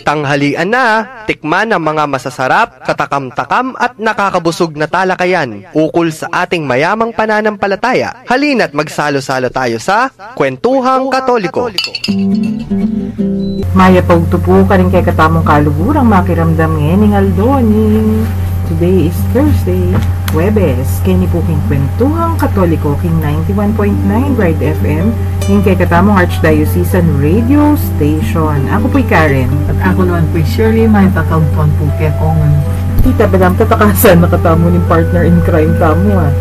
Tanghalian na, tikman ang mga masasarap, katakam-takam at nakakabusog na talakayan ukol sa ating mayamang pananampalataya. Halina't magsalo-salo tayo sa Kwentuhang Katoliko. Maya pagtupo ka rin kay katamong kaluburang makiramdam ngayon Aldoning. Today is Thursday, Huwebes, kini po king Kwentuhang Katoliko, king 91.9 Ride FM, king kay katamong Archdiocesan Radio Station. Ako po'y Karen. At ako naman po'y Shirley, may takagpuan po kaya ko nga. Tita, badam tatakasan nakatamo ng partner in crime tamo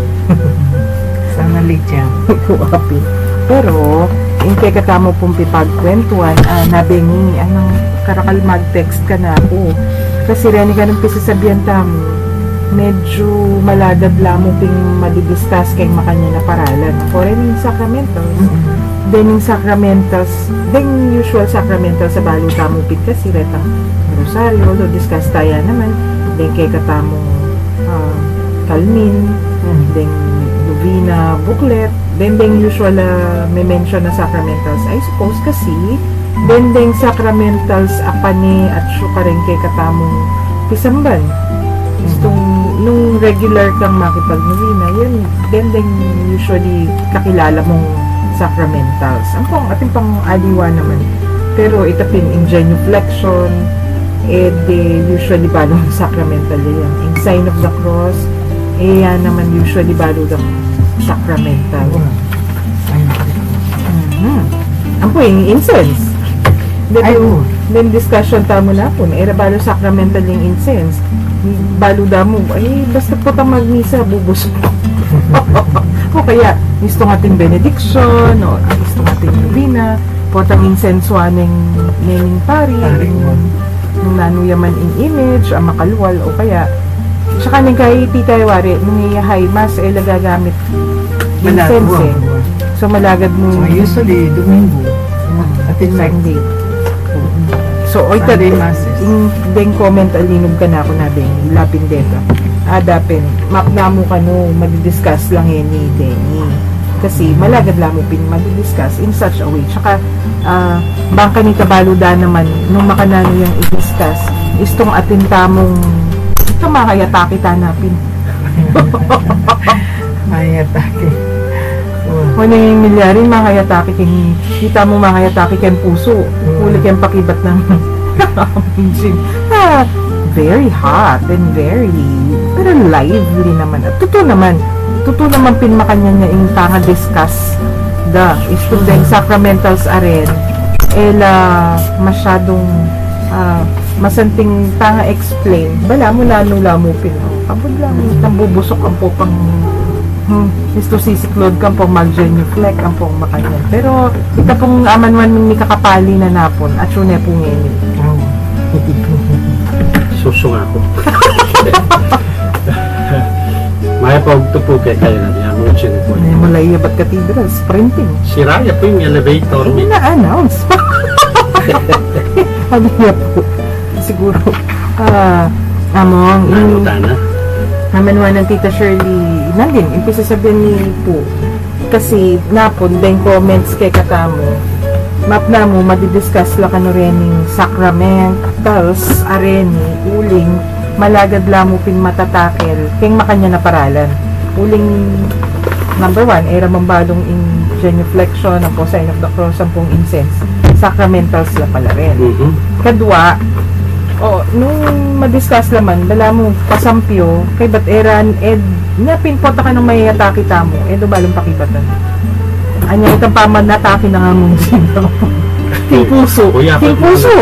Sana litya. Kuwapi. Pero, yung kay katamo pong pipagkwentuhan, nabingi, anong karakal mag-text ka na ako. Kasi rin ka nung pisasabihan tamo, medyo maladabla mo ping madidiscuss kay makanya na paralan. For any sacramentals, then yung sacramentals, then usual sacramentals sa balo tamo pit kasi retang rosaryo, so discuss tayo naman, then kay katamong kalmin, then novena booklet, then usual may mention na sacramentals, I suppose kasi, then sacramentals apane at syuka rin kay katamong pisamban. Nung regular kang makipag-novena, yun, then usually kakilala mong sacramentals. Ang pong ating pang aliwa naman. Pero itapin in genuflection, usually balong sacramental yan. In sign of the cross, yan naman usually balong sacramental. Ang po yung incense. Then discussion tamo na po, balo sacramental yung incense. Balo damo, basta po ta magmisa, bubos mo. O kaya, gusto nating benediction, o gusto nating novena, po tang insensuan ng pari, nung nanuyaman in image, ang makalwal, o kaya, tsaka nang kay Tita Iwari, nung iyahay mas, nagagamit incense. So, malagad mo. So, usually, Domingo, at Sunday. So, oy ta rin, yung comment alinog ka na ako na din, lapin dito. Adapin, map na mo ka no, madidiscuss lang yan ni Denny. Kasi malagad lang mo pin madidiscuss in such a way. Tsaka, bangka ni Kabaluda naman, nung makanano yung i-discuss, is tong atintamong, ito makayataki tanapin. Makayataki. O na yung milyarin, makayataki king, kita mo makayataki king puso. Huli kang pakibat ng gym. Very hot and very, pero lively naman. At totoo naman pinmakanya niya yung tanga discuss is to the sacramentals are masyadong masanting tanga explain. Bala mo lalo pin. Abod lang, tambubusok ang popang isto sisiklod kang pong mag-genuflect ang pong makanyan. Pero ita pong amanwan ni kakapali na napon at yun pong ngeni. Susung ako. Maya pa tupo kay kayo na niya mga chinipon. May malaya ba't cathedral? Sprinting. Si Raya po yung elevator. Na-announce. Sabi niya po. Siguro. Among. Nanutana. Namanwan ng Tita Shirley nandin, impisa sabihin ni po kasi napon, then comments kay katamo map na mo, madidiscuss la kano rin yung sacramentals areni, uling malagad la mo pin matatakel keng makanya na paralan uling number 1, ramambalong in genuflection ang po sign of the cross ang pong incense sacramentals la pala rin kadwa nung madiscuss naman, bala mo pasampyo, kay bat eran, napinpota ka nung may atake tamo, balong pakibatan. Anya itang paman natake na nga mong sino. King puso. King puso.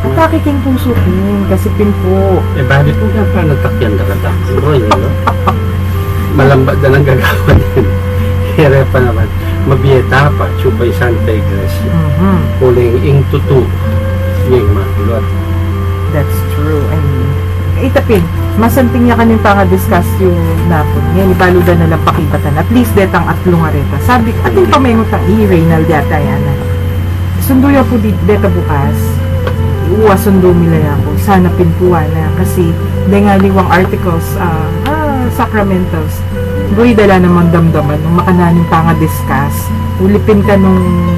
Atake king puso. Kasi pinpo. Bakit po nga pa natakyan na kata? Malambad na lang gagawa din. Hira pa naman. Mabiyeta pa, chupay Santa Iglesia. Huling ing tutu. Yung makulot. That's true. I mean, itapin, masanting niya kanin pa nga discuss yung napon. Yan, ibaludan na lang pakibatan. At least detang atlong areta. Sabi, ating pamengot ang i-Reynald yata yan. Sundo yan po deta bukas. Sundo nila yan po. Sana pinpuan na. Kasi, dengaliwang articles, sacramentals. Buhay dala naman damdaman. Nung makananin pa nga discuss. Ulipin ka nung,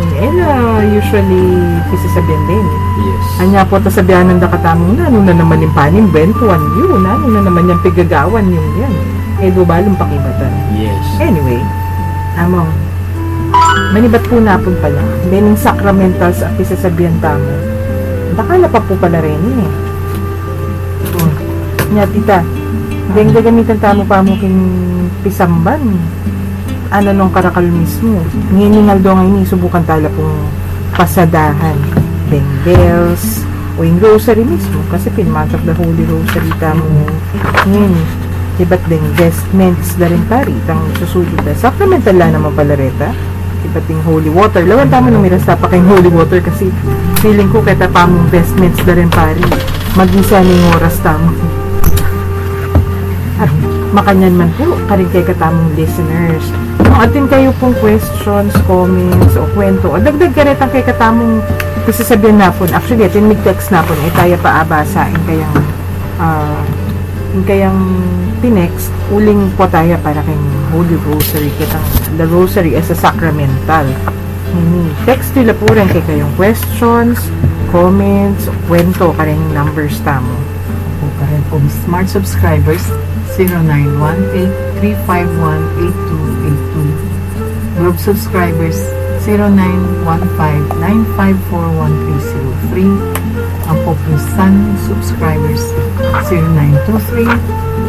usually, pisasabihan din. Yes. Anya po tasabihan ng dakatamong na, na naman yung paning bentuan yun, na naman yung pigagawan yung yan. Bubalong pakibatan. Yes. Anyway, among, manibat po napon pala. Bening sacramentals at pisasabihan tamo. Bakala pa po pala rin eh. Nya tita, deng gagamitan tamo pa mo king pisamban. Ano nung karakal mismo. Nginingal do ngayon, subukan tala pong pasadahan. Deng bells, o yung rosary mismo. Kasi pinmatap the Holy Rosary tamo. Ngayon, iba't deng vestments na rin pari. Itang susulit na. Sacramental lang naman pala reta. Iba't yung holy water. Lawan tamo nung miras pa kayong holy water kasi feeling ko kaya pa mong vestments na rin pari. Mag-isa ning oras tamo. At makanyan man po, karin kay katamong listeners. Kung atin kayo pong questions, comments, o kwento, o dagdag karetang kay katamong isasabihan na po. Actually, atin mag-text na po, tayo pa abasain kayang tinext, uling po tayo para kayong Holy Rosary, kitang the Rosary as a sacramental. Text nila po rin kay kayong questions, comments, o kwento, karin numbers tamo. Po karin po smart subscribers 0918-351-8282. Group subscribers 0915-954-1303. Ang Popular subscribers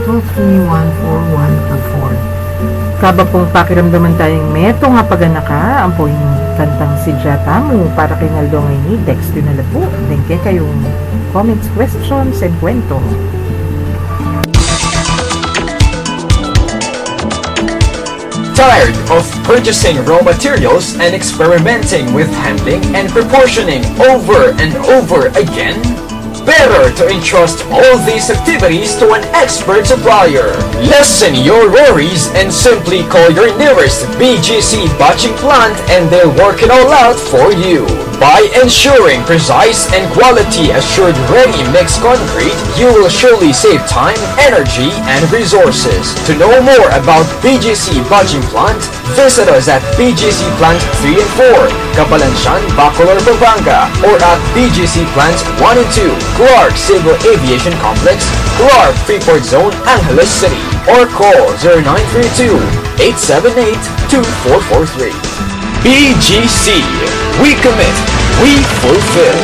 0923-231-4124. Kaba pong pakiramdaman tayong meto nga paganaka, ang po yung kantang si Jatamu para kay Naldo ngayon, text yun na po. Then kayong comments, questions, and kwento. Tired of purchasing raw materials and experimenting with handling and proportioning over and over again? Better to entrust all these activities to an expert supplier. Lessen your worries and simply call your nearest BGC batching plant and they'll work it all out for you. By ensuring precise and quality assured ready mixed concrete, you will surely save time, energy, and resources. To know more about BGC Batching Plant, visit us at BGC Plant 3 and 4, Cabalanshan, Bacolor, Pampanga, or at BGC Plant 1 and 2, Clark Civil Aviation Complex, Clark Freeport Zone, Angeles City, or call 0932-878-2443. BGC. We commit. We fulfill.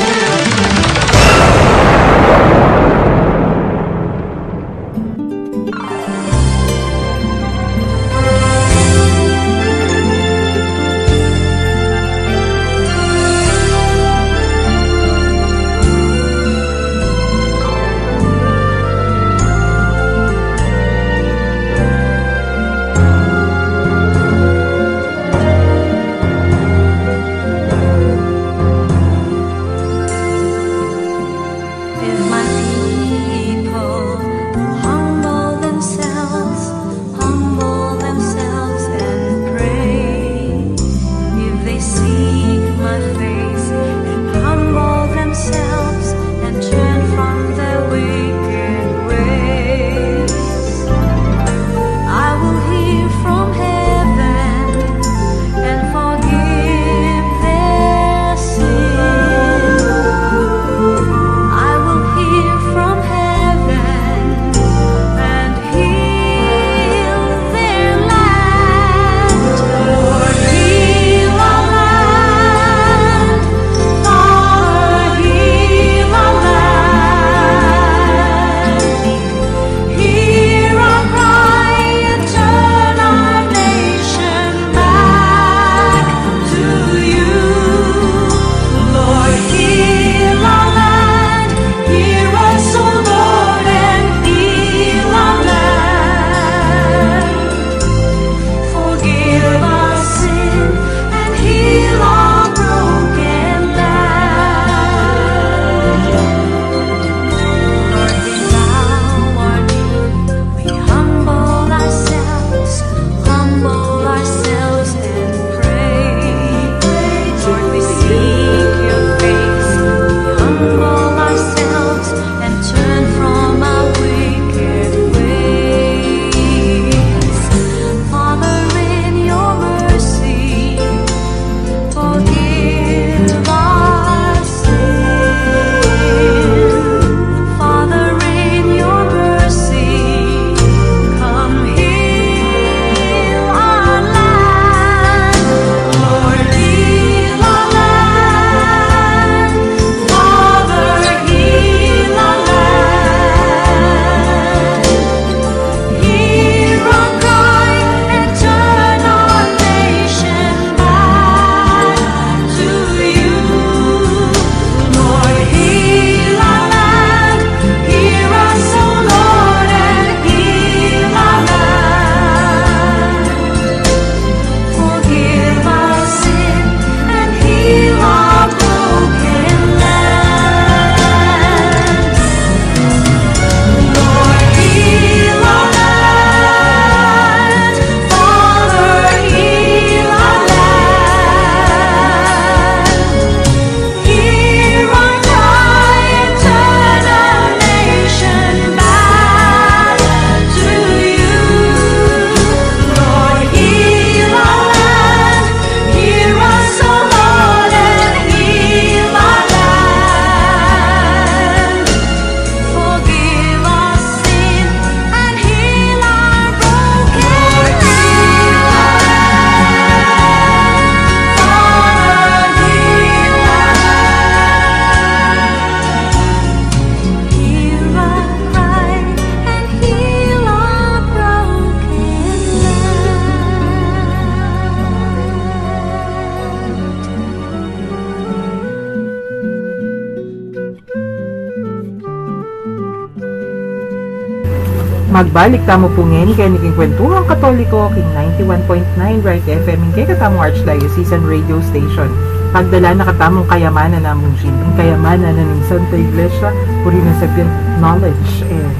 Magbalik tamo po ngayon kaya naging Kwentuhang Katoliko king 91.9 Right FM kay katamong Archdiocesan Radio Station. Pagdala na katamong kayamanan namong Jim, kayamanan na ng Santa Iglesia, puri na sa knowledge and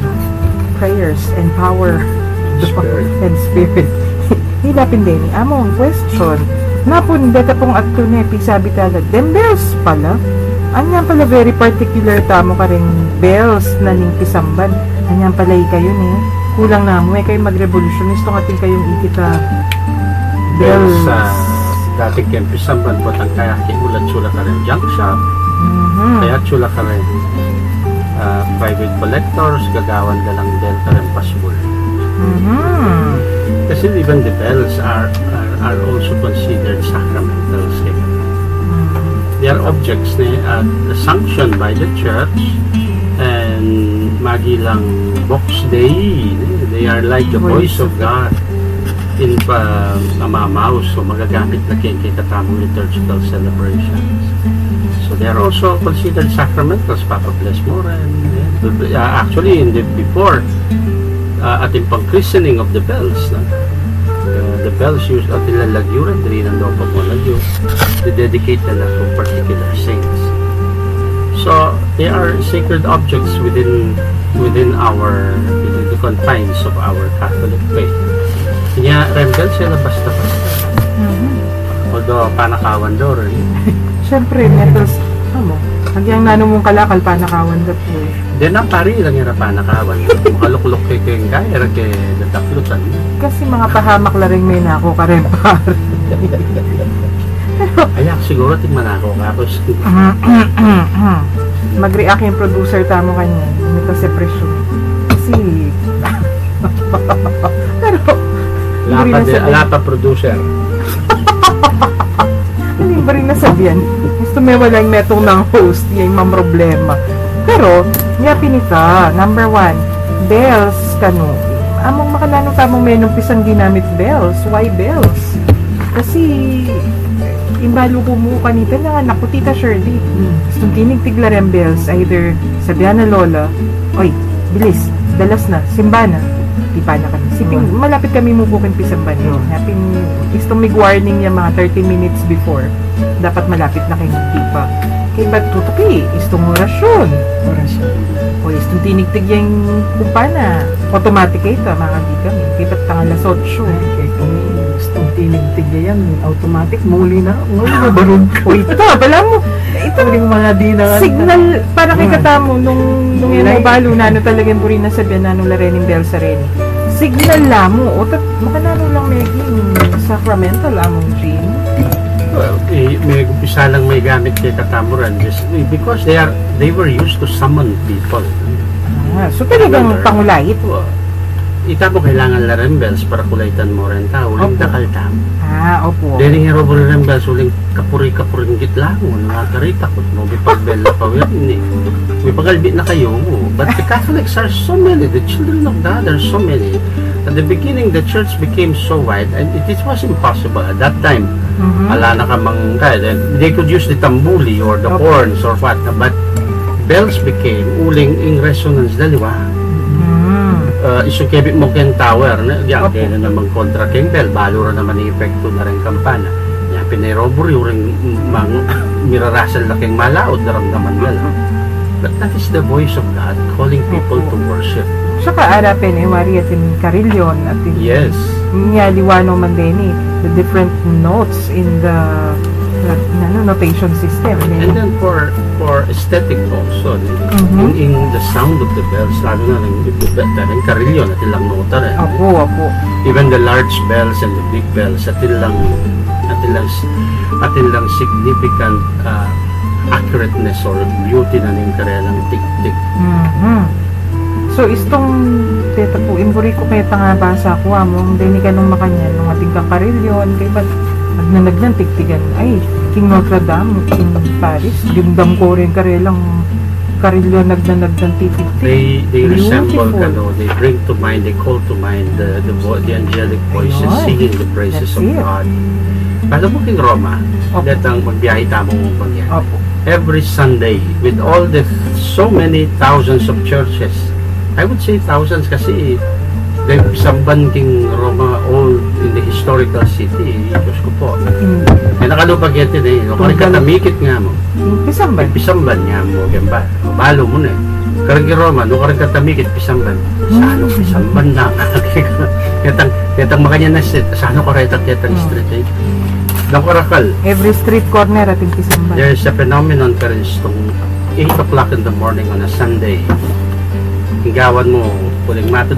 prayers and power and spirit. Hilapin din, among question, napun data pong akto nepi sabi talag, them bells pala. Anyan pala very particular tamo ka rin bells na ning pisamban. Anyan pala kayo ni. Kulang na mo kayo mag-revolutionist ng ating kayong ikita bells. Sa dating kayong pisamban po ang kaya kiulat sula ka rin junk shop. Kaya sula ka rin private collectors, gagawan na lang bell ka rin pasbol. Kasi even the bells are also considered sacramentals. They are objects sanctioned by the church and magilang box day. They are like the voice of God in mamamaw, so magagamit na kay katamong liturgical celebrations. So they are also considered sacramentals. Papa bless more actually before ating pang-christening of the bells, the bells used at nilalagyo rin ang loob mo lagyo to dedicate na to particular saints. So they are sacred objects within the confines of our Catholic faith. Kanya rebel sila basta-basta. Although panakawan daw rin. Siyempre, metals, hagyang nanong mong kalakal panakawan daw po. Di na pari lang yung panakawan. Makaluklok kay kayong gaya kay nataklutan. Kasi mga pahamak la rin may nako ka rin pari. Ayak, siguro tingnan ako kapos. Mag-react yung producer tamo kanya. Hindi kasi presyo. Kasi pero Lapa producer. Hindi ba rin nasabihan? Gusto may walang metong ng host, yung mga problema. Pero, niya pinita, number 1, bells kano. Among makalano tamong menong pisang ginamit bells. Why bells? Kasi imbalo ko mo kanita na anak ko, Tita Shirley. Gusto tinigtigla rin bells, either sabihan na lola, oy, bilis, dalas na, simba na. Diba na kami. Siping, malapit kami mo bukin pisamban yun. Napin, gusto may warning niya mga 30 minutes before. Dapat malapit na kayo tipa. Kaya ba't tutupi? Istong orasyon. O istong tinigtig yung kumpana. Automatic ito, mga di kami. Kaya ba't tangalas 8? Kaya kung istong tinigtig yan, automatic, muli na barun. O ito, bala mo. Ito, mga di na signal, para kay katamo, nung yung balo na ano talagang puri na sabihan na nung larening bell sa rin. Signal lamo, o makanano lang maging sacramental among Jean. Well, may isa lang may gamit kay katamuran because they were used to summon people. So talagang pangulait. Ita mo kailangan la rin bells para kulaytan mo rin ta, uling dakal ta. Opo. Dili hero mo rin bells, uling kapuri-kapuring gitlang mo, nakakarita ko mo, bipagbel na pa, hindi. May pagalbit na kayo mo. But the Catholics are so many, the children of God are so many. At the beginning, the church became so wide, and it was impossible at that time. Ala na kamang kaya. They could use the tambuli or the horns or what, but bells became uling in resonance daliwa. Isukebit mo ken tower na diyan kaya na naman kontra ken bell balo ra naman epekto na rin kampana ya piniroburi uring mang mirarasal na ken malaod naramdaman nila. But that is the voice of God calling people to worship. Saka arapin Maria tin Carillon at yes niya liwano man din the different notes in the notation system. And then for aesthetic also, in the sound of the bells, lalo na rin Carillon at ilang nota rin. Opo. Even the large bells and the big bells at ilang significant accurateness or beauty na rin karelang tik-tik. So, istong teta po, imburi ko kaya nga basa ko among dini ka nung makanya nung ating Carillon kay ba't nagnanagnan tiktigan ay King Notre Dame, King Paris gandam ko rin karelang Carillon nagnanagnan titik-tik. They resemble they bring to mind, they call to mind the angelic voices singing the praises of God. Alam mo King Roma, datang magbiyahe tamong bagyan. Every Sunday with all the so many thousands of churches, I would say thousands kasi the Pisamban King Roma old in the historical city, Diyos ko po. Eh, nakalupag yan din eh. Kung katamikit nga mo. Pisamban. Pisamban nga mo, gamba. Balo mo na eh. Karang Roma, nung karang katamikit, Pisamban. Saan Pisamban na? Ketang makanya na set. Saan ko rin ketang street eh. Nang karakal. Every street corner ating Pisamban. There is a phenomenon pa rin itong 8 o'clock in the morning on a Sunday. Higawan mo, puling matod,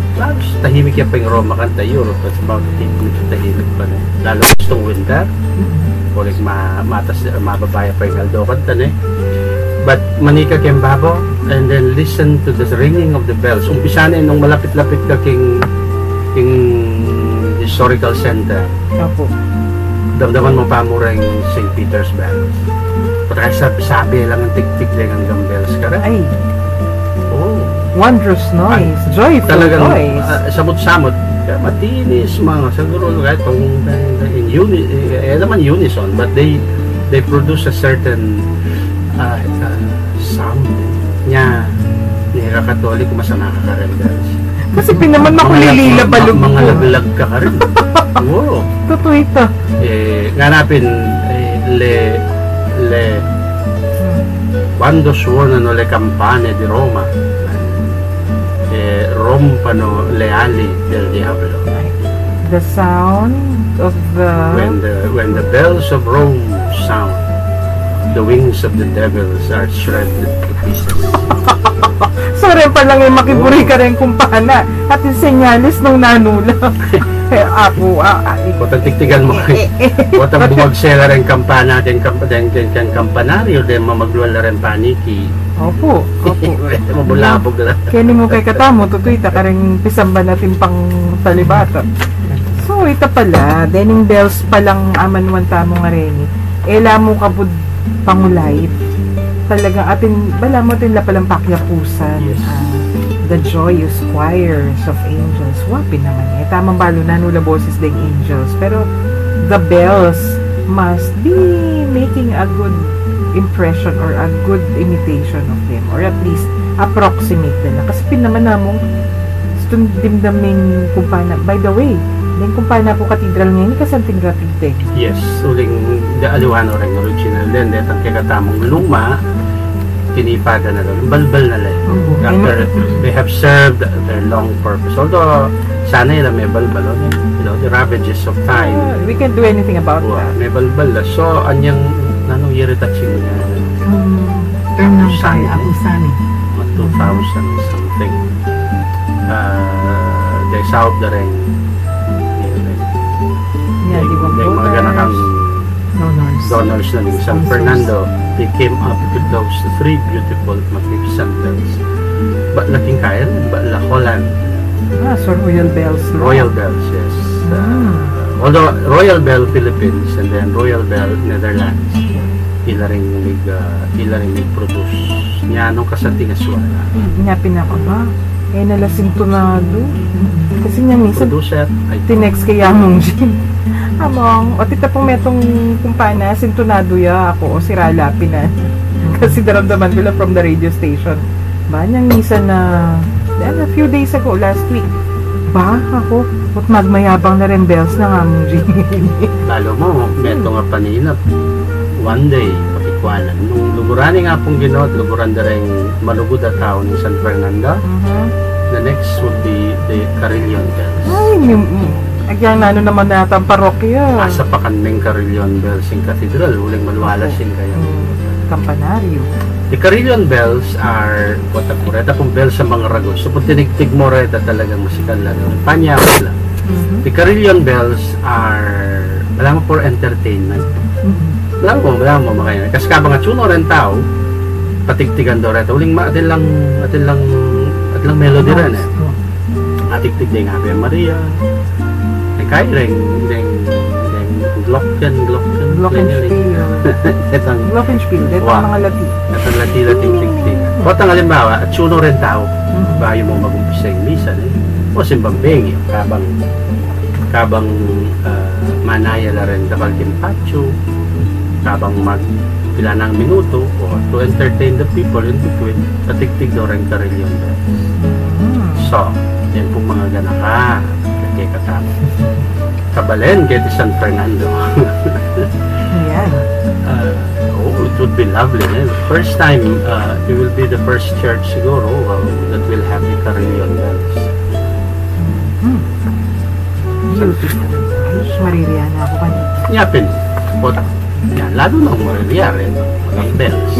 tahimik yan pa yung Roma kanta, Europe, it's about 8 minutes tahimik pa rin. Lalo gustong winter, puling mababaya pa yung Aldo kanta eh. But manika kembabo, and then listen to the ringing of the bells. Umpisa na nung malapit-lapit ka king historical center. Opo. Damdaman mo pa mo rin St. Peter's bells. Pagka sabi lang ang tik-tik lang ang bells ka rin. Ay. Oh. Wondrous noise, joyful talagang, noise. Samot-samot, matinis mga siguro kahit in unison, but they produce a certain sound niya Katolik masama ka rin guys. Kasi pinaman makulilila balog mga laglag ka rin. Oo. Totoo ito. Nganapin quando suonano le campane di Roma rompano le ali del diavolo. The sound of when the bells of Rome sound, the wings of the devils are shredded to pieces. So rin pa lang yung makiburi ka rin kumpana at yung senyalis nung nanula. Kung tiktigan mo kung bumagsela rin kampana din kampanaryo din mamagluwala rin paniki. Opo. Mabulabog na. Kaya ni mo kay katamo, tutuita ka rin Pisamban natin pang talibata. So, ito pala, dening bells palang amanwan tamo nga rin. Ela mo kabud pangulay. Talagang atin, bala mo atin la palang pakyapusan. Yes. The joyous choirs of angels. Wapi naman eh. Tamang balo na nula boses ding angels. Pero, the bells must be making a good impression or a good imitation of them, or at least approximate na. Kasi pinaman namong dimdaming kumpana. By the way, yung kumpana po cathedral ngayon, kasanting rapide. Yes, uling aliwano rin original. Then, detang kikatamong luma, tinipada na doon. Balbal na lang. After they have served their long purpose. Although, sana yun may balbal. The ravages of time. We can't do anything about that. May balbal na. So, anyang nanong iritaching niya? Term ng kaya, Usani. 2000 something. They solved the ring. Yeah, di ba Yung mga ganakang donors na ng San Fernando, they came up with those three beautiful magnificent bells. But laking kaya, but la Holland. So Royal Bells. Royal Bells, yes. Although Royal Bell Philippines and then Royal Bell Netherlands, ila rin nag-produce niya nung kasanting aswala. Niya pinaka ba? Nalasing tunado. Kasi niya minsan Producer, tinext kay Yamong Jin. Among, o tita pong metong kumpana, sintunado ya ako, o siralapin na. Kasi daramdaman ko lang from the radio station. Ba, niyang minsan na, a few days ago, last week, ba, ako, at magmayabang na rin bells ng Among Jin. lalo mo, meto nga paninap. One day, pakikwanan. Nung lugurani nga pong ginot, luguran na rin malugod at tao ni San Fernando. The next would be the Carillon Bells. Ay, agyan na naman natin parokya. Asa pa kanming Carillon Bells in Cathedral, huling maluwalasin kayo. Kampanaryo. The Carillon Bells are, reda pong bells sa mga ragos. So, kung tinigtig mo reda talagang masikal lang. Panyawag lang. The Carillon Bells are, wala mo for entertainment. Wala mo makaya. Kasi kabang at suno rin tao, patigtigan daw reda. Huling atin lang melody rin eh. Atigtig din Ave Maria. Kaya rin Glockenspiel. Ito ang mga lati. Ito ang lati-lating tigtig. O ang halimbawa, at suno rin tao, bayo mo mag-umpisa yung misa o simbang bengi, kabang manaya na rin kapag kimpacho, kabang pila ng minuto o to entertain the people in between, patigtig daw rin Carillon Bells. So, yan po mga ganaka. Kaya katama. Kabalen, get San Fernando. Yan. It would be lovely. Eh? First time, it will be the first church siguro that will have the carillon bells. Beautiful. Maririyan na ako kanina. Yapin. But, yan, lalo na maririyan rin. Walang bells.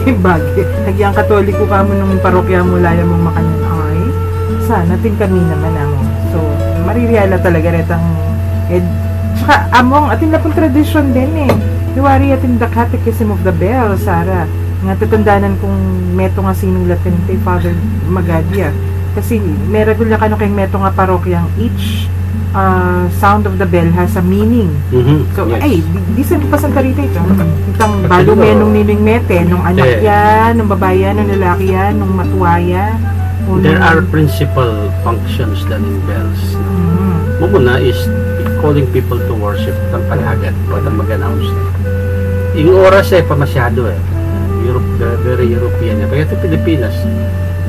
Bagay. Nagyang katoliko ka mo nung parokya mo, laya mong makanan. Ay, sana tin kami naman amo. So, maririyala talaga rin ang tsaka among atin na pong tradisyon din eh. Iwari atin the Catechism of the Bell, Sara. Nga tatandanan kung meto nga sinong Latin kay Father Magadia. Kasi meron gula ka no kayong meto nga parokyang each sound of the bell has a meaning. So, yes. ay, di sa Santa Rita ito. Itang balo menong nining mete, nung anak yan, nung babae yan, nung lalaki yan, nung matuwaya. There are principal functions done in bells. Muna is calling people to worship ng palagat o ng mag-announce. Yung oras pa masyado Europe, very European. Kaya ito Pilipinas,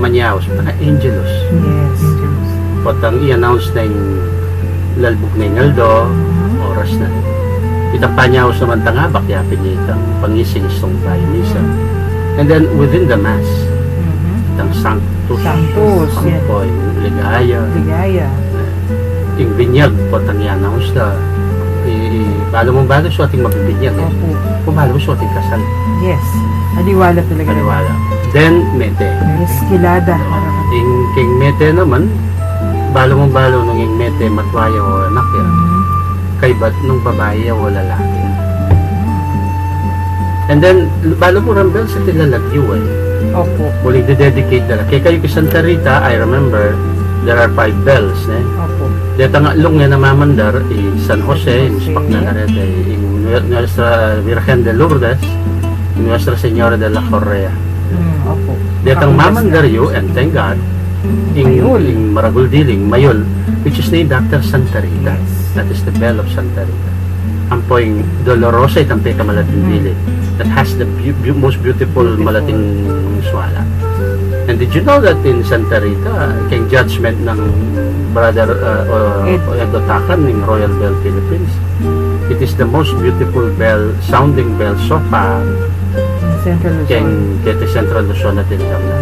Manyaos, para Angelus. Yes. Potang i-announce na yung lalbog na yung Aldo, oras na. Itang Panyaos naman tangabak, yapin niya itang pangising-istong tayo misa. And then within the Mass, itang Sanctus, yes. Sampoy, Ligaya. Yung binyag, potang i-announce na balo mong balo so ating magbibinyag kung balo mo so ating kasal. Yes, aliwala talaga. Aliwala. Then Mete. Yes, kilada. Yung king Mete naman, balo mong balo nung yung Mete matwaya o anak yan, kay bat nung babae o lalaki. And then balo mo rin sa tilalagyo Opo. Muling dedicate na lang. Kaya kayo kay Santa Rita, I remember there are 5 bells Opo. Dito nga long nga namamandar San Jose, yung spak na narete, yung Nuestra Virgen de Lourdes, yung Nuestra Señora de la Correa. Opo. Dito ang mamandaryo, and thank God, yung Maragul Diling, Mayol, which is named after Santa Rita. Yes. That is the bell of Santa Rita. Ang po yung Dolorosa itang Peka Malating Diling, that has the most beautiful Malating Swala. And did you know that in Santa Rita, kay judgment ng Brother Edo Takan ng Royal Bell Philippines, it is the most beautiful bell, sounding bell so far Central Luzon. kay Central Luzon na tinigam na.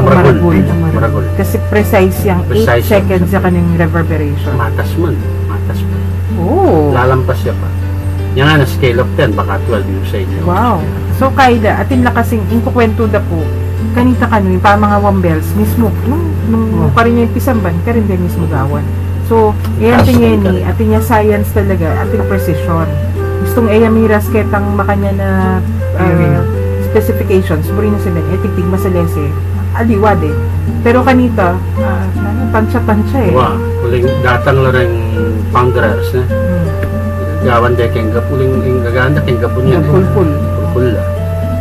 Maragul. Kasi precise yung 8 seconds sa kanyang reverberation. Matas man. Oh. Lalampas siya pa. Yan nga na scale of 10, baka 12 yung sa inyo. Wow. So, kaida, atin na kasing, inkukwento da po, kanita yung pamangawang bells, mismo, nung pa rin yung pisamban, ka rin din mismo gawan. So, yan tingin ni, atin niya science talaga, atin precision. Gustong miras ketang makanya na specifications, muri na sila, tigtig masalese, aliwade. Pero kanita, tansya-tansya Wow, huling datang lang rin pangrers, gawan de keng gapuling ing gaganda keng gapun yan. Pulpul la.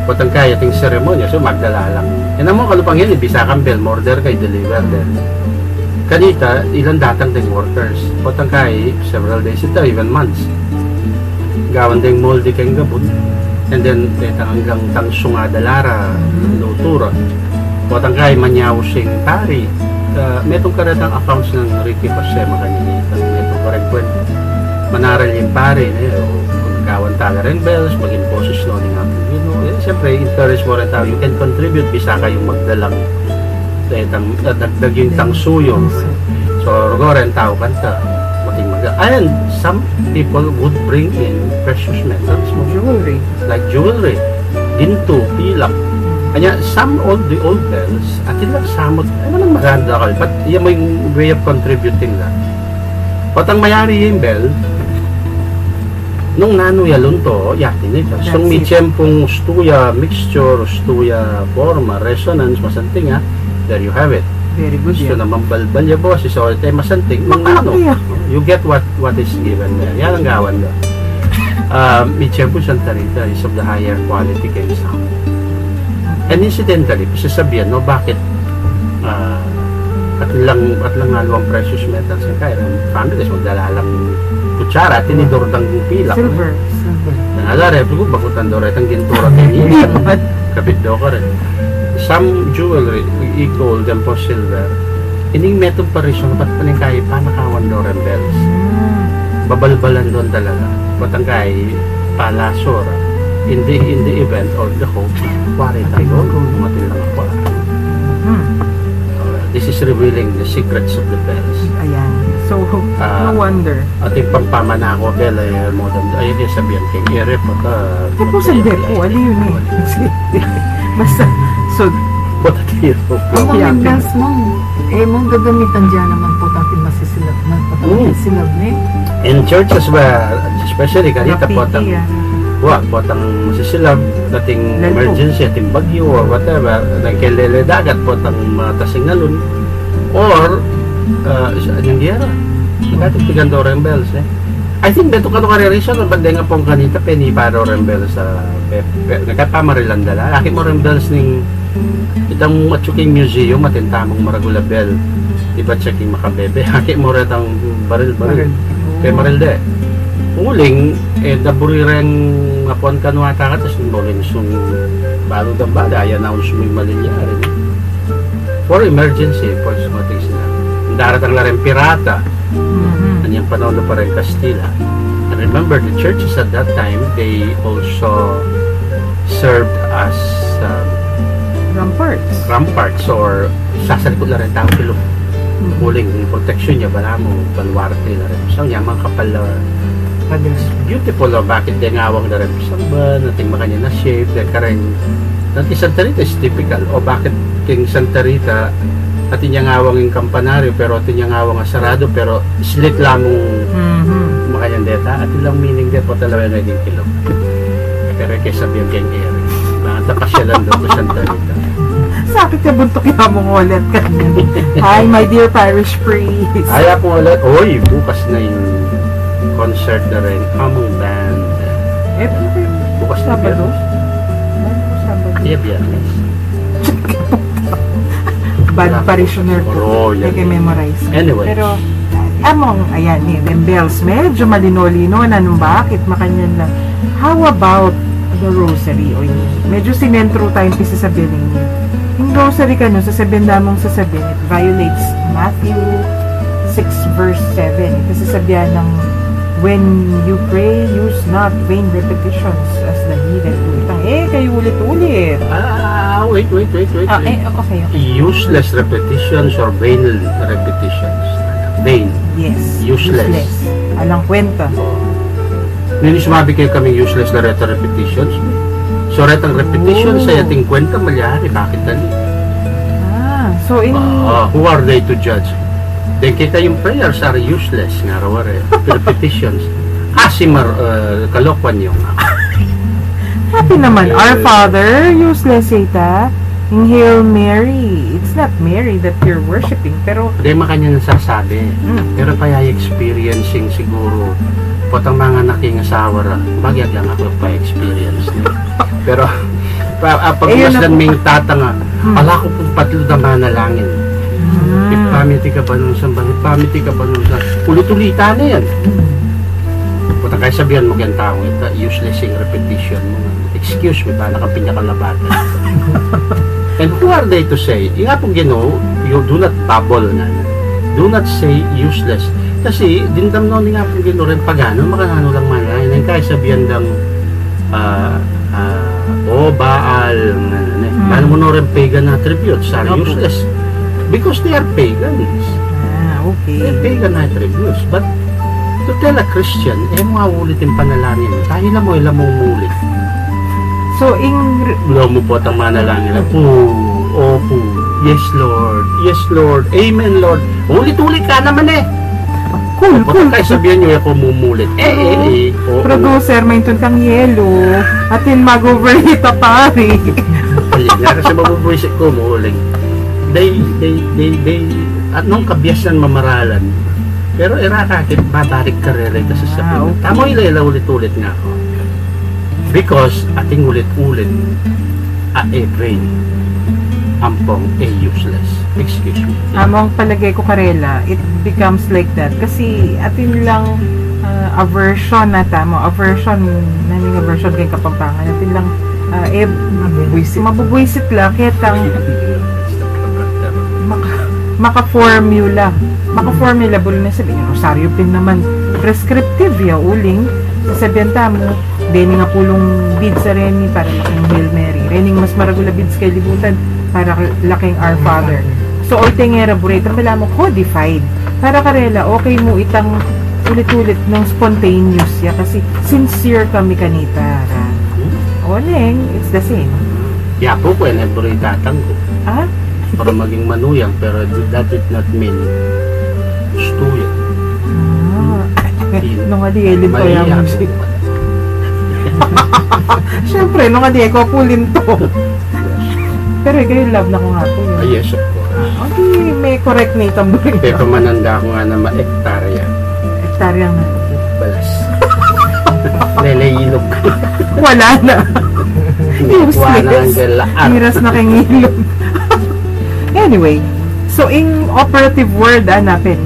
Potang kaya ting seremonya so magdala lang. Yan mo kalupang yan bisa kang bell order kay deliver din. Kanita ilan datang ding workers. Potang kaya several days ito even months. Gawan ding molde keng gapun. And then hanggang tang sungada lara lutura. Potang kaya manyaw sing tari. Metong karatang accounts ng Ricky Jose makanilita. Metong karang kwento. Manaral yung pare, kung kawan talaga rin bells, maging boses no ng ating siyempre, encourage mo rin tao, you can contribute, bisa kayong magdalang dagdag yung tangsuyo. So, rugo rin tao kanta, maging and some people would bring in precious metals, jewelry, like jewelry, ginto, pilak. Kanya, the old bells, atin lang samot, ano nang maganda ka, but yan mo yung way of contributing that. Patang mayari yung bell, nung nano yalunto, yakin ito. So, may tiyempong stuya mixture, stuya forma, resonance, masanting there you have it. Very good. So, naman balbalya boss, so ito masanting, you get what is given there. Yan ang gawan doon. May tiyempong Santa Rita is of the higher quality kay sound. And incidentally, sasabihan, bakit at lang alawang precious metals kaya families magdala lang kutsara tinidor ng pilak silver nalare pag bakutan do retang gintura kapit do ka rin some jewelry gold and silver Ining metong parisyon, ba't pa kayo panakawan Doren Bells? Babalbalan doon talaga. Ba't ang kayo palasor? In the event or the hope, wari tayo, umatin lang ako. This is revealing the secrets of the bells. Ayan. So, no wonder. Ating pagpamana ako, Bella, mo doon, ayun yung sabihan kay Ere po. Ito po sa depo, ano yun eh? Basta, so, Potatiro po. Ang mga bells mo, mong gagamitan dyan naman po tatin masisilap na. Silap ni. In churches ba, especially kanita po graffiti, po ang masisilab, dating emergency, ating bagyo or whatever, nagkelele dagat po ang mga tasingalon, or yung giyara, nagatipigan Doren Bells I think beto ka nung reason o banda nga pong kanita penny pa Doren Bells sa nagkapamarilan dala laki mo Doren Bells ning itang matsuking museum matintamong maragula bell iba checking makabebe laki mo rin ang baril kay maril de uling naburireng apon kanuata ka tas nuling sung balo ng bala ayan na suming malinyari for emergency for sumating sila daratang la rin pirata yung panahon pa rin Castilla. And remember, the churches at that time, they also served as ramparts or sasalikod na rin tao kilo. Muling protection niya, bala mo, balwarte na rin. So, yung mga kapal beautiful, bakit din ngawang na rin isang ba, nating makanya na shape, dahil ka rin, natin Santa Rita is typical. O bakit king Santa Rita, atin yung ngawang yung kampanaryo, pero atin yung ngawang sarado, pero slit lamang makanyang deta, atin lang meaning de po talaga naging kilog. Pero kaya sabihin kayong Eric, nakatapasyalan doon sa Santa Rita. Sakit ka buntok yung mong ulit ka. Hi, my dear parish priest. Ay, ako ulit. Oy, bukas na yung concert na rin. Among band. Bukas na Sabado? Iya, biyernes. Bad parishioner ko. Nag-memorize. Anyway. Pero, among, ayan, yung bells, medyo malino-lino na nung bakit makanyan lang. How about the rosary? O yun, medyo sinentro tayong pisasabihin ninyo. Yung rosary ka no, sasabihin namang sasabihin, it violates Matthew 6 verse 7. Ito sasabihan ng, when you pray, use not vain repetitions as the heathen do. Kayo ulit-ulit. Wait. Okay. Useless repetitions or vain repetitions. Vain. Yes. Useless. Alang kwenta. Hindi sumabi kayo kaming useless na repetitions. So, retang repetitions sa ating kwenta, malyari. Bakit tali? So in... who are they to judge? Then kita yung prayers are useless. Ngarawari. Repetitions. Asimar, kalokwan yung Happy naman. Our Father, useless ita. In Hail Mary. It's not Mary that you're worshiping, pero... Hindi makanya nasasabi. Pero kaya experiencing siguro potang mga nakingasawa ra. Bagyag lang ako pa-experience. Pero pag-masdan may tatanga, ala ko pong patlo na manalangin. Ipamiti ka ba nung sambang? Ipamiti ka ba nung sambang? Ulit-ulita na yan. Puta kaya sabihan mo kayang tao, ito, useless yung repetition mo. Excuse me ba, nakapinya ka labatan. And who are they to say? Nga pong you do not babble na. Do not say useless. Kasi, dindam no nga pong rin pagano, makakano lang manalain. Kaya sabihan lang, Baal, ano mo no rin pagan attributes are useless. Because they are pagans. Okay. They're pagan attributes. But, to tell a Christian, mga ulit yung panalangin. Tayo na mo, ilang mong ulit. So, Lo mo po at ang manalangin na, Opo, yes Lord, Amen Lord. Ulit-ulit ka naman Cool. Kaya sabihan nyo ako mumulit. Producer, may kang yelo. Atin mag-overheat a pari. Kasi mabubuisit ko, muuling. They, at nung kabiyasan mamaralan, pero irakakit, babalik ka rin kasi sabihin. Tamo ila ulit-ulit nga ako. Because ating ulit-ulit vain, ampong useless. Excuse me. Among palagay ko karela, it becomes like that. Kasi atin lang aversion na tamo. Naming aversion kay Kapampangan. Atin lang mabubuisit lang. Kaya maka-formula. Maka-formulable na sabihin. Rosaryo pin naman. Prescriptive ya, uling. Sasabihan tamo, deni nga pulong beads sa Reni para laking Hail Mary. Rening mas maragula beads kay libutan para laking Our Father. So, all tingera bureta, wala mo codified. Para karela, okay mo itang ulit-ulit ng spontaneous ya kasi sincere kami kanita. Oneng, it's the same. Yapo ko, bureta ko. Ah? Para maging manuyang, pero that did not mean stuyo. Nung adi, elin ko yung music. Siyempre, nung adi, ko pulin to. Pero ikaw love na ko nga po yun. Yes, of course. Okay, may correct na itong buhay. Pero mananda ko nga na ma-ektarya. Ektarya nga. Balas. Leleilog. Wala na. Useless. Miras na kang ilog. Anyway, so in operative word, hanapin.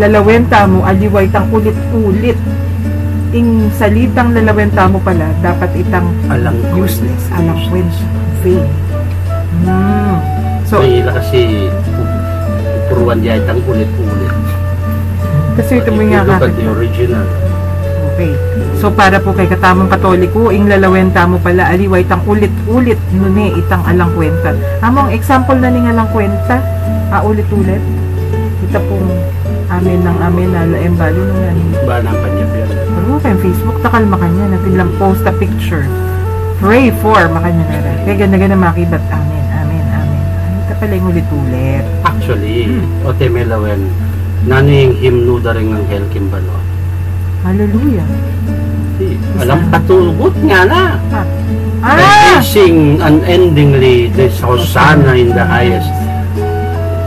Lalawenta mo, aliway tang ulit-ulit. Ing salitang lalawenta mo pala, dapat itang useless. Alangkwenta. Vain. So, mahila kasi puruan diya itang ulit-ulit. Kasi ito mo nga look at the original. Okay. So, para po kay katamong Katoliko, ing lalawenta mo pala, aliway tang ulit-ulit nune itang alangkwenta. Among example na ning alangkwenta, ulit-ulit. Ito pong amin ng amin na laembalo nung nanin. Ba ng panyapyan? Pero kayong Facebook, takalma kanya, natin lang post a picture. Pray for, makanya na rin. Kaya ganda-ganda makibat, amin, amin, amin. Ito pala yung ulit-ulit. Actually, Ote Melawen, naning himno da rin ng Hel Kimbalo. Hallelujah. Alam patugot nga na. Praising unendingly this Hosanna in the highest.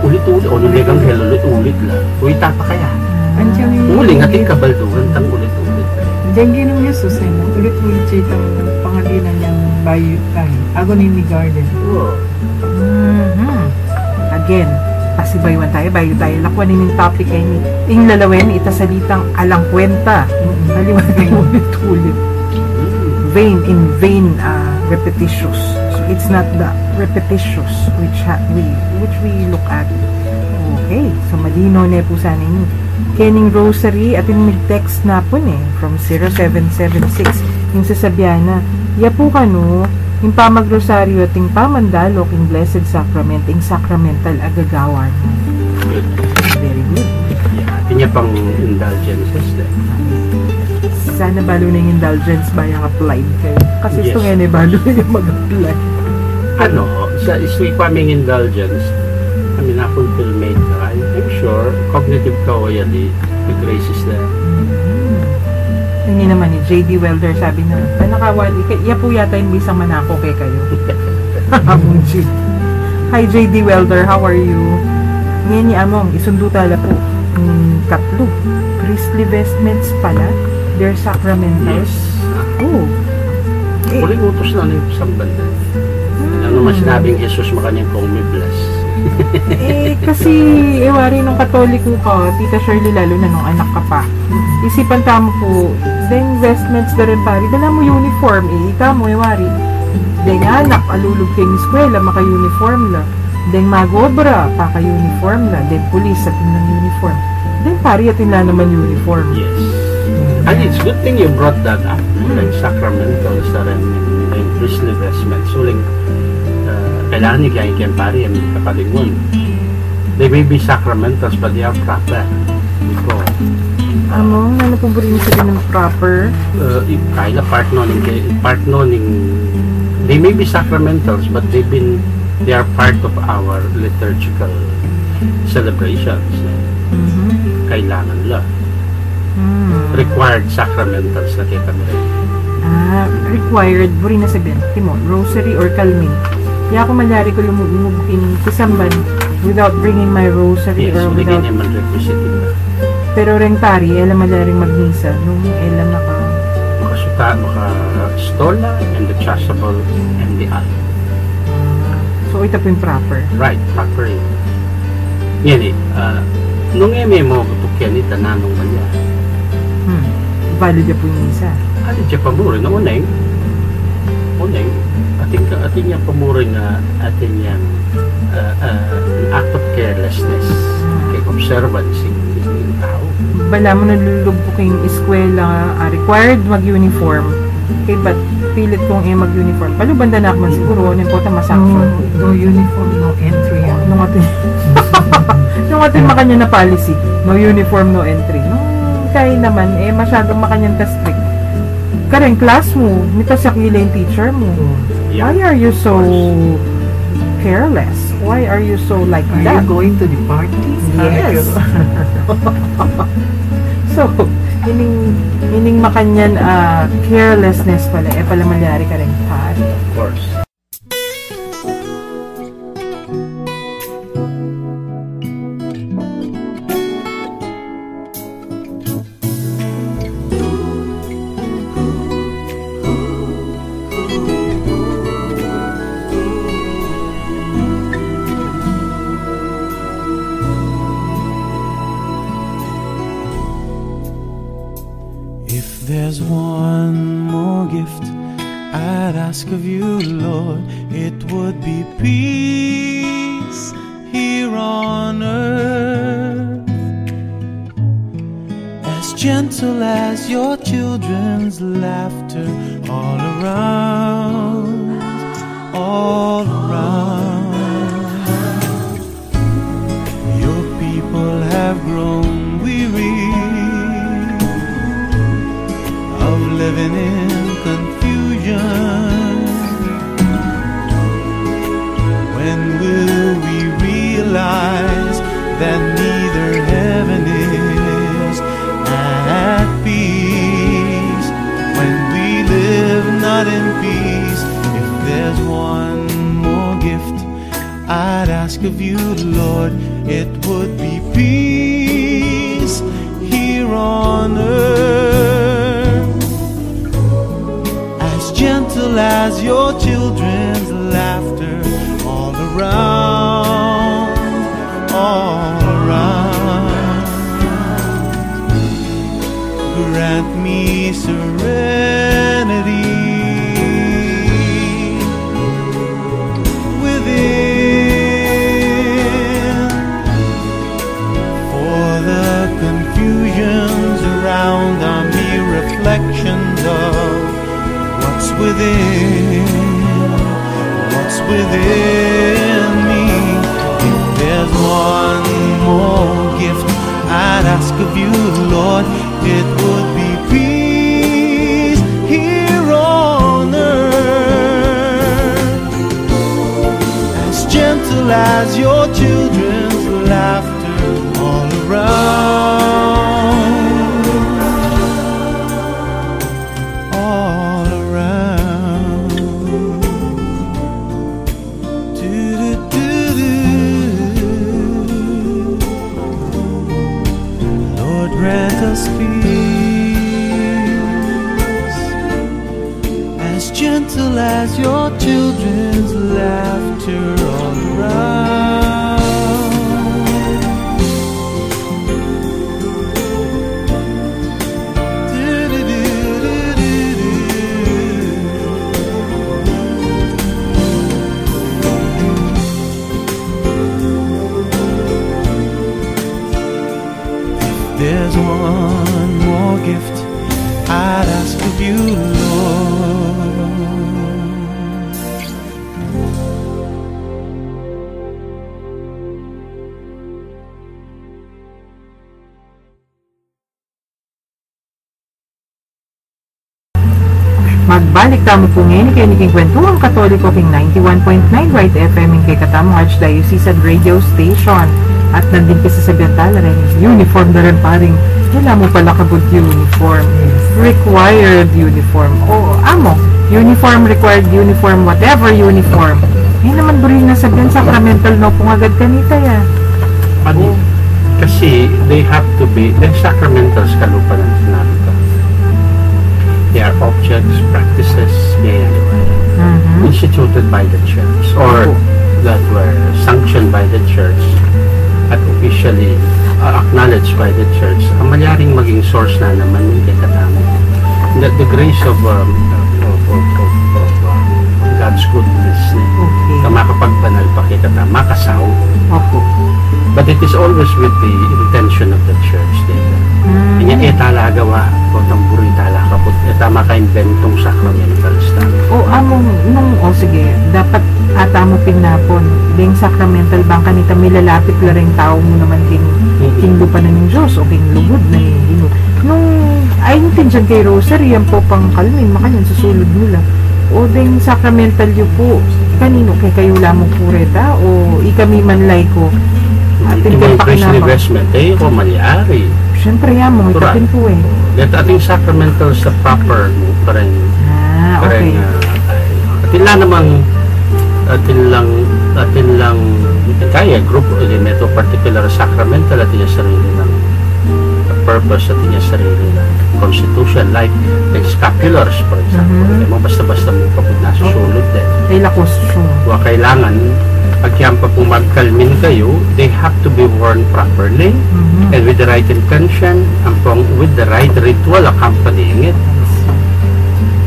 Ulit-ulit. O nuligang Hel, ulit-ulit lang. Uy, tapa kaya. Uling ating kabaldugan tang ulit-ulit. Diyan ginong Jesus eh, ulit-ulit siya itang pangalinan niyang bayo tayo. Agony Garden. Again, pasibaywan tayo, bayo tayo. Lakwan yung topic ay ni ing lalawin, itasalitang alangkwenta. Haliwag ulit-ulit. Vain, in vain, repetitious. So it's not the repetitious which we look at. Okay, so malino na po sana ini. Kening Rosary at yung text na po from 0776 yung sasabihan na yapo ka no yung pamagrosaryo at yung pamandalok yung Blessed Sacrament yung sacramental agagawan. Very good. Yeah, tinya pang indulgences din. Sana balo na yung indulgence ba yung applied kayo? Kasi ito nga balo na yung mag-apply. Ano, sa isipaming indulgence, kami na-fulfill made ka, I'm sure, cognitive kawayali, the grace is there. Hindi naman ni J.D. Welder sabi na, nakawali, iya po yata yung bisang manako kay kayo. Hi J.D. Welder, how are you? Ngayon ni Among, isundo tala po. Katlo, priestly vestments pala, they're sacramentals. Yes. Oh. Uling utos na yung isang banda. Ano mas sinabing Jesus makanyang kong may bless. Kasi wari nung Katoliko ka, Tita Shirley, lalo na nung anak ka pa. Isipan tamo po, then vestments na rin pari, dala mo uniform, ika mo, wari. Then anak, alulog kayong eskwela, maka-uniform la. Then magobra, paka-uniform la. Then police, atin ng uniform. Then pari, atin na naman uniform. Yes. And it's good thing you brought that up. Like sacramentals na rin, yung priestly vestments. Uling, kailangan niya kayong pari ang kapalingon. They may be sacramentals but they are proper. Ano po ba rin sabihin ng proper? Kaya part noning they may be sacramentals but they are part of our liturgical celebrations. Kailangan lang. Required sacramentals na kita mo rin. Required, buri na sabihin, Timo, rosary or calming. Kaya ako malyari ko lumubukin kisamban without bringing my rosary yes, or without... Yes, naman requisite na. Pero rin pari, alam malyaring magmisa nung alam maka-stola and the chasuble and the altar. So ito po yung proper. Right, proper. Yan nung mo kutukyan ita na nung malya. Valid na po yung misa. Atin siya pamuri na uneng. Ating niya pamuri na atin yung an act of carelessness. observancy ng tao. Bala mo nalulugbuking eskwela, required mag-uniform. Okay, but pilit kong mag-uniform. Palubanda na ako man siguro, ano po masanction. No uniform, no entry. Nung ating makanya na policy, no uniform, no entry. Kaya naman, masyadong makanyang ka-strict. Kareng class mo, nito sa kilay yung teacher mo. Yeah. Why are you so careless? Why are you so like Are that? you going to the party? Yes. So, ining makanyan carelessness pala, pala malyari ka rin pa. Of course. There's one more gift I'd ask of you, Lord. It would be peace here on earth, as gentle as your children's laughter all around, all around. Your people have grown weary of living in confusion. When will we realize that neither heaven is at peace? When we live not in peace, if there's one more gift I'd ask of you, Lord, it would be peace here on earth, gentle as your children's laughter all around, all around. Grant me serenity within, for the confusions around are mere reflections of what's within me. If there's one more gift I'd ask of you, Lord, it would be peace here on earth, as gentle as your children's laughter all around. Gentle as your children's laughter all around. If there's one more gift I'd ask of you, Lord, magbalik tamo po ngayon kay Niking Kwentuhang Katoliko king 91.9 Right FM kay Katamong Archdiocese Radio Station. At nandun ka sa Sabiantala rin, uniform na rin paring, wala mo pala kabud uniform, required uniform, o amo, uniform, required uniform, whatever uniform. Yan naman bro yung nasabihan, sacramental no kung agad kanita ya. Kasi they have to be, the sacramentals kalupa ng sinabi ko. They are objects, practices, instituted by the church or that were sanctioned by the church at officially acknowledged by the church. Ang malyaring maging source na naman ng Katamo. The grace of God's goodness na makapagbanal pa kay Katamo, makasaw. Opo. But But it is always with the intention of the church. Kanya talagawa ko tamburi tala kaput tama ka inventong sacramentals ta. Sige, dapat ata mo pinapon. Ding sacramental bang kanita milalapit la ring tao mo naman king lupa na ng Diyos o king lugod na yun. Nung ayon din dyan kay Rosary, yan po pang kalmin, makanyan susulod nila. O ding sacramental yun po, kanino kay kayo lamang pureta o ikami manlay ko. Atin kayo pakinabang. Ko malyari. Siyempre yan mo, itatin po eh. Dito ating sacramental sa proper mo pa rin. Okay. Atin lang kaya group may ito particular sacramental at yung sarili ng purpose at yung sarili ng constitution like scapulars for example. Basta-basta mo kapag nasusulod din. Kailangan pag yan pa kung magkalmin kayo, they have to be worn properly and with the right intention and with the right ritual accompanying it.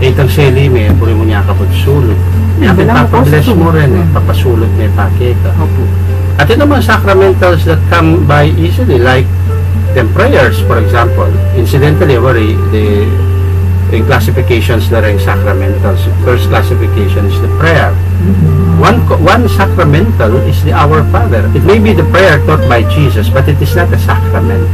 Itang seli may puri mo niya kapag sulod. Papabless mo rin papasulod may pakeka. At yun naman sacramentals that come by easily like the prayers for example. Incidentally, the classifications na rin sacramentals. First classification is the prayer. One sacramental is the Our Father. It may be the prayer taught by Jesus, but it is not a sacrament.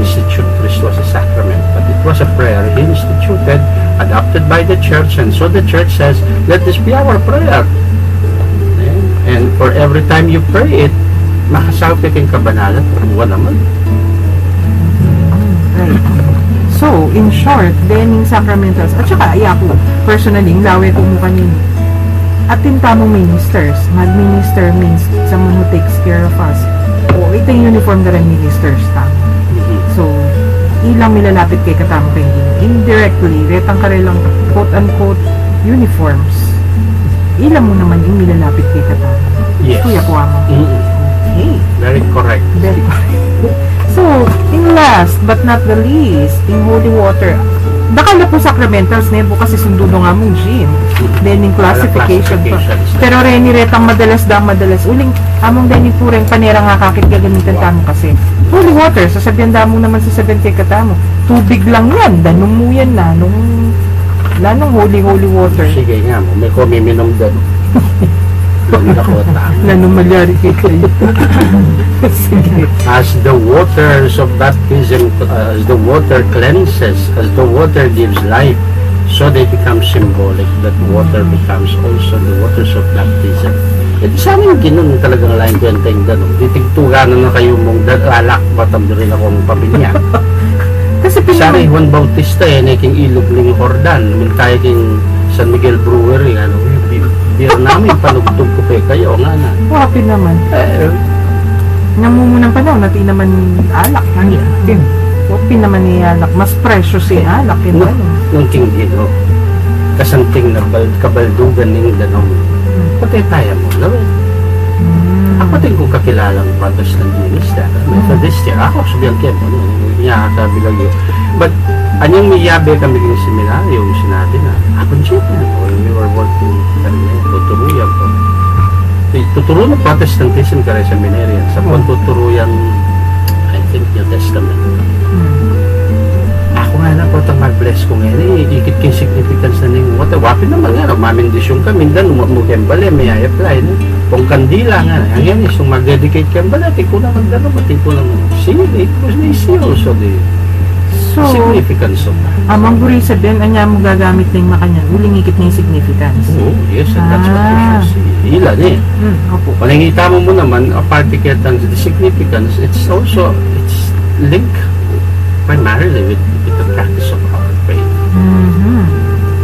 Institute Christ was a sacrament, but it was a prayer he instituted, adopted by the church, and so the church says, let this be our prayer. And for every time you pray it, makasabi kang kabanalan, buwan naman. Right. So, in short, then yung sacramentals, at saka, ako, personally, yung lawe ko mo kanino, atin tamong ministers. Mag-minister means someone who takes care of us. O, ito yung uniform na rin ministers tamo. So, ilang milalapit kay katamo kayo indirectly, retang karelang quote-unquote uniforms. Ilang mo naman yung milalapit kay katamo. Yes. Kuya ko mo. Okay. Very correct. Very correct. So, in last but not the least, in holy water, bakala po sacramentals na yun kasi sundo nga mong gin. Then, in classification pa. Pero reni retang madalas. Uling, among din po rin panera nga kakit gagamitan tamo kasi. Holy water, sasabihan damo naman sasabihan kay katamo. Tubig lang yan, danong mo yan na, lanong holy water. Sige nga mo, may kumiminom doon. Lanong malyari kay kayo. Sige. As the waters of baptism, as the water cleanses, as the water gives life, so they become symbolic. That water becomes also the waters of baptism. At sa amin ginon talagang lain kwenteng ganun. Titigtuganan na kayo mong alak, batam rin akong pamilya. Kasi Sari Juan Bautista neking ilog ling Jordan. Tayo king San Miguel Brewery, beer namin, panugtog ko kayo, nga na. Happy naman. Namumunang panahon, natin naman alak. Happy naman ni alak. Mas precious si alak. Nung king dito, kasanting na kabaldugan ng danong. Pati tayo mo, lawin. Ako din kung kakilalang Protestant minister, Methodist yan. Ako, sabihan kayo, sabi lang yun. But, anyang miyabe kami ng seminaryo, yung sinabi na, ako siya na, we were working, tuturuyan po. Tuturo ng Protestantism ka rin sa seminaryo. Sa pang tuturuyan, I think, New Testament. Ako nga na po itong mag-bless ko ngayon, ikit kong significance na ng water. Wapin naman nga, mamindisyon ka, mindan, mukembale, may apply. Kung kandila nga, hanggang isang mag-dedicate kembale, ating ko na magdano, ating ko na mag-see, it was nice also the significance of that. Amang guri sabihin, anya mo gagamit na yung makanya, uling ikit na yung significance. Oh, yes, and that's what we should see. Ilan Opo. Malingita mo naman, apart ticket ng the significance, it's linked primarily with the practice of our faith.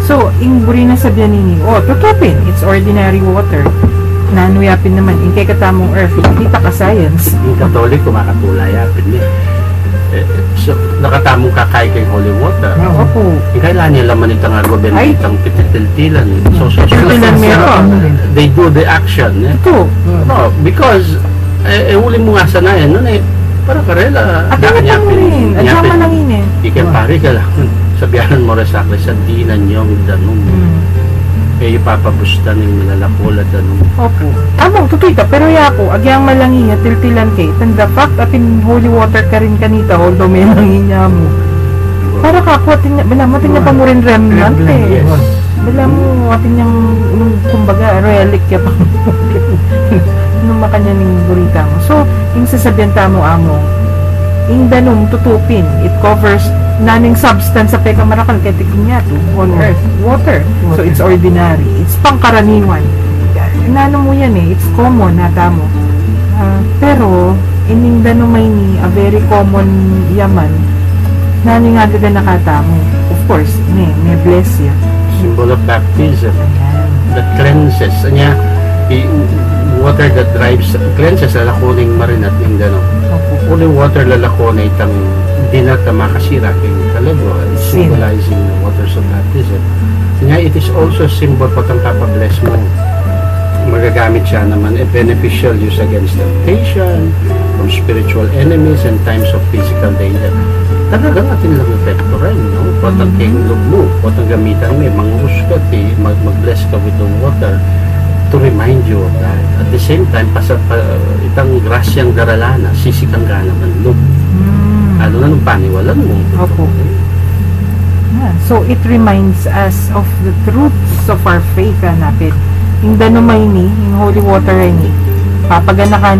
So, yung guri na sabihin ninyo, tutupin, it's ordinary water. Nanuyapin naman, yung kay katamong earth, kita ka science. Yung Katolik, kumakatulay-yapin niya. So, nakatamong kakay kay holy water. Opo. Kailan niya laman itang agobel, itang pititiltilan. So, they do the action. Ito. No, because, uli mo nga sanayan, nun para karela. At ang rin, at yung malangin Ikan pari ka lang. Sabihan mo rin sa akin, sa dinan niyong danong. Eh, ipapabusta ng malalakol at ano. Opo. Among tutuita, pero yako, agyang malanginya, tiltilan kay, tanda fact, atin holy water ka rin kanita, although may langinya mo. Para ka po, atin niya pa mo rin remnant eh. Yes. Bala mo, atin niyang, kumbaga, relic ya pa nung makanya ning burita mo. So, yung sasabihan mo amo, yung danong tutupin, it covers naning substance sa peka marakal kaya tikinyato on earth, water. So, it's ordinary. It's pangkaraniwan. Inano mo yan eh, it's common nata mo. Pero, ining danong may ni, a very common yaman, naning agaga nakata mo. Of course, may bless ya. Symbol of baptism that cleanses. Anya, water that drives, cleanses, lalakoning marinat ng gano'n. Only water lalakon ay itang hindi na makasira kayong kalagwa. It's symbolizing the waters of baptism. Kanya, it is also symbol po itang papabless mo. Magagamit siya naman a beneficial use against temptation, from spiritual enemies, and times of physical danger. Talagang atin lang epekto rin, no? Patang kinglog mo, patang gamitan mo, mangurus ka, mag-bless ka with the water to remind you of that. At the same time, itang grasyang daralana, sisikang ka naman loob. Lalo na nung paniwalan mo. Opo. Yeah. So, it reminds us of the truths of our faith, napit. Yung danumay ni, yung holy water ni, papagana ka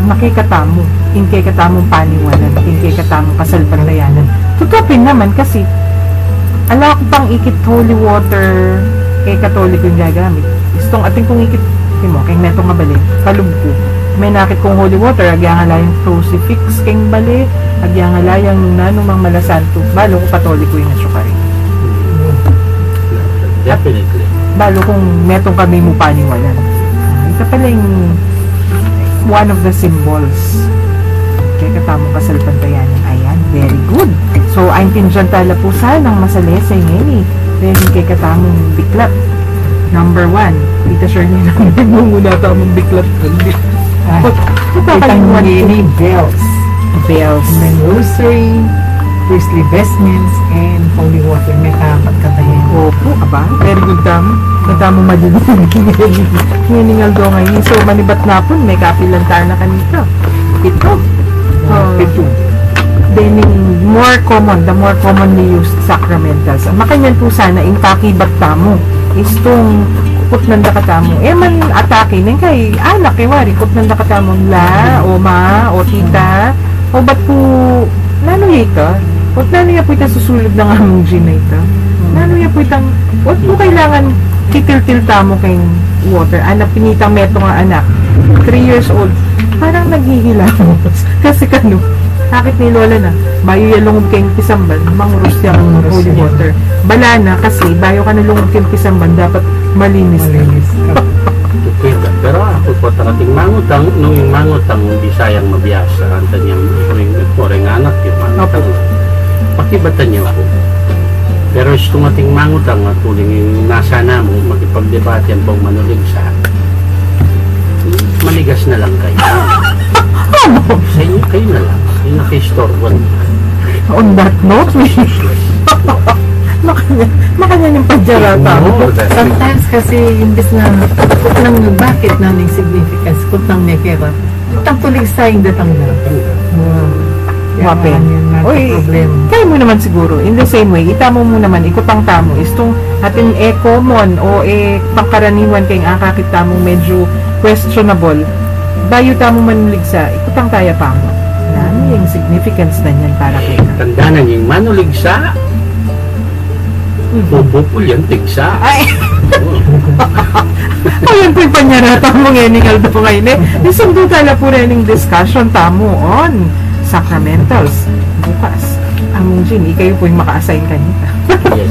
nakikatamo, yung kay katamong paniwalan, yung kay katamong kasalpandayanan. Tutupin naman kasi, ala ko pang ikit holy water kay katoliko yung gagamit. Istong ating kong ikit, mo, kay netong nga bali, kalugpo. May nakit kong holy water, agyang alayang crucifix kayong bali, agyang alayang nanumang malasanto, balo ko katoliko yung nasyukari. Definitely. Balo kung metong kami mo paniwalan. Ito pala yung one of the symbols. Kaya katamo kasalpantayanan. Ayan, very good. So, ang tinjan tala po ng masalesay ngayon eh. Dahil kay katamong biklat. Number 1. Tita Shirley namin muna tamong biklat. Itang ngayon bells. Bells. And then rosary, priestly vestments, and holy water. May kapagkatayan. Opo, aba. Very good tam. Katamo madinig. Hiningal do ngayon. So, manibat na po. May kapilantaan na kanito. Ito. Ito. Then, the more commonly used sacramentals. Makanyan po sana, yung kakibat tamo. Is itong kutnanda katamo. Man atake nang kay anak kay wari kutnanda katamo la o ma o tita o ba't po nano ita o nano ya po ita susulod ng among ginita nano ya po itang o po kailangan titil-til tamo kay water anak pinitang meto nga anak 3 years old parang naghihilamos kasi kano sakit ni lola na bayo ya lungog kayong pisamban mangurus ya ang holy water bala na kasi bayo ka na lungog kayong pisamban dapat malinis. Okay, pero ako po takating mangutang nung yung mangutang hindi sayang mabiyasa ang tanyang koreng anak yung mangutang pakibatan niyo ako pero itong ating mangutang at tuling yung nasa na mo makipagdebate yan pong manulig sa maligas na lang kayo sa inyo kayo na lang yung naki-store on that note makanya yung padyarata Sometimes kasi imbes na kutang bakit namin significance kutang nekera kutang tulig sayang datang na Wapen. Oy, kaya mo naman siguro in the same way itamo mo naman ikutang tamo is itong atin common o pangkaraniwan kayong akakita mo medyo questionable bayo tamo manuligsa ikutang taya pa mo yung significance na yan para kayo tandaan yung manuligsa bubupul yan, tigsa. Ay! Ayan po yung panyarata mo ngayon Aldo ngayon eh. Isundo tala po rin yung discussion tamo on sacramentals. Bukas. Ang Jin, ikayo po yung maka-assign kanita. Yes.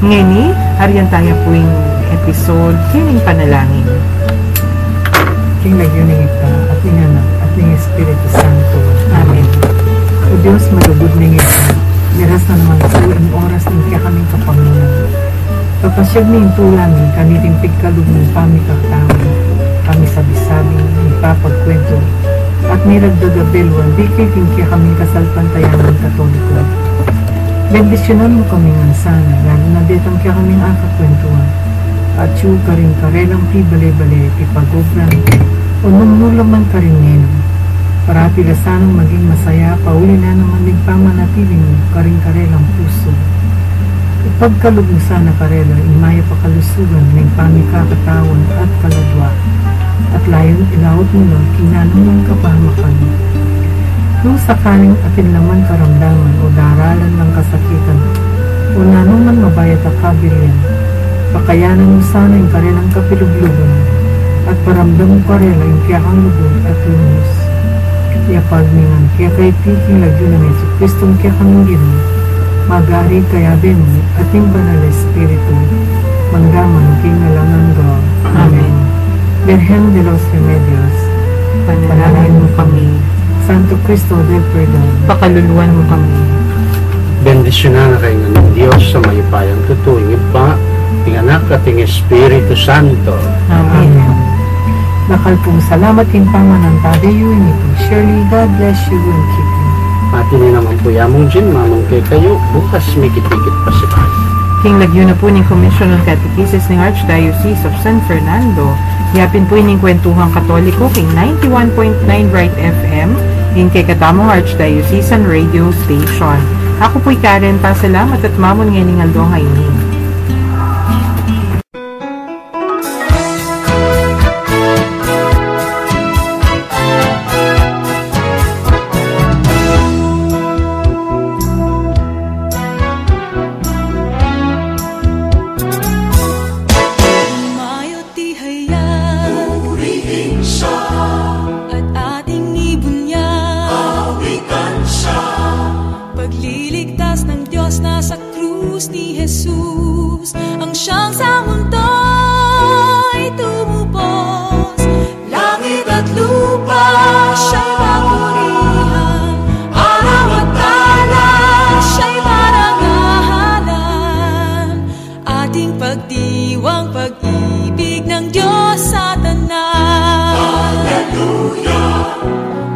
Ngayon hariyan tayo po yung episode kining panalangin. King nagyuning ita at yung anak at yung Espiritu Santo. Amen. O Diyos, malugod ning ita. Miras na naman sa ang oras ng kaya kaming kapangunan. Papasyag na yung tulamin, kami rin pigkalog ng pamikaktawa. Kami sabi-sabi, ipapagkwento. At niragdagabelwan, di kiking kaya kaming kasalpantayan ng katoliko. Bendisyonan mo kaming ansana, lalo na detang kaya kaming akakwentuhan. At yu karing karelang pi bale-bale ti pagobran o numulaman karing neno. Para pilasanang maging masaya, pauli na naman din pamanatiling karing karelang puso. Ipagkalog mo sana karela, imaya pakalusugan ng pamikakatawan at kaladwa. At layon ilawot mo lang kinanungan kapahamakan. Nung sakaling atin naman karamdaman o daralan ng kasakitan o nanuman mabayat at kabilin, pakayanan mo sana yung karelang kapiluglugan at paramdam mo karela yung kiyakang lubog at lunos. Iapagningan kaya kay tiking lagyo ng Yesu Kristong kiyakang gino, magari kaya din mo ating banal espiritu, manggaman kingalangan go. Amen. Virgen de los Remedios, panalangin mo kami. Santo Cristo del Perdón, pakaluluan mo kami. Bendisyonan na kayo ng Diyos sa may payang tutuwing iba, ting anak at ting Espiritu Santo. Amen. Nakal pong salamat in pamanan tadeyo nito. Surely God bless you and keep you. Atin naman po yamong dyan, mamang kay kayo, bukas may kitigit pa si Pai. King lagyo na po ng Commission on Catechesis ng Archdiocese of San Fernando. Yapin po ining Kwentuhang Katoliko king 91.9 Bright FM in kay katamong Archdiocesan Radio Station. Ako po'y Karen, pasalamat at mamon ngayon ng aldong hayning. Pagliligtas ng Diyos na sa krus ni Jesus, ang siyang sa mundo'y tumupos. Langit at lupa siya'y papurihan, araw at talan siya'y parangalan. Ating pagdiwang pag-ibig ng Diyos sa tanan. Hallelujah!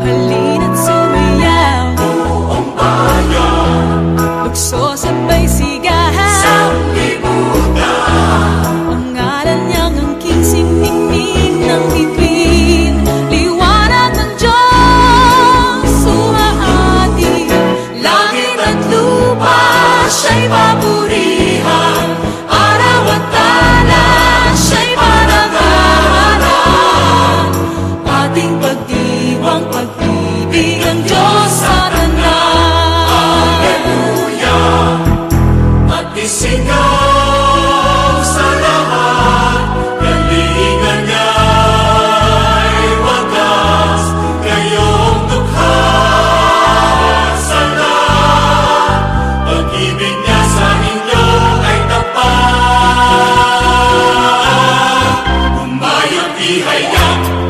Halina't sumayaw, buong bayan, magsosabay sigahan sa libutan. Ang ngalan niyang angking siningning ng bituin, liwanag ng Diyos sumahati. Langit at lupa siya'y papurihan, araw at talan siya'y parangalan. Ating pagdiwang pag-ibig ang Diyos sa tanan. Hallelujah! At isigaw sa lahat, kalingan niya'y wagas, kayong dukha sa lahat. Pag-ibig niya sa inyo ay tapat, umayong ihayag.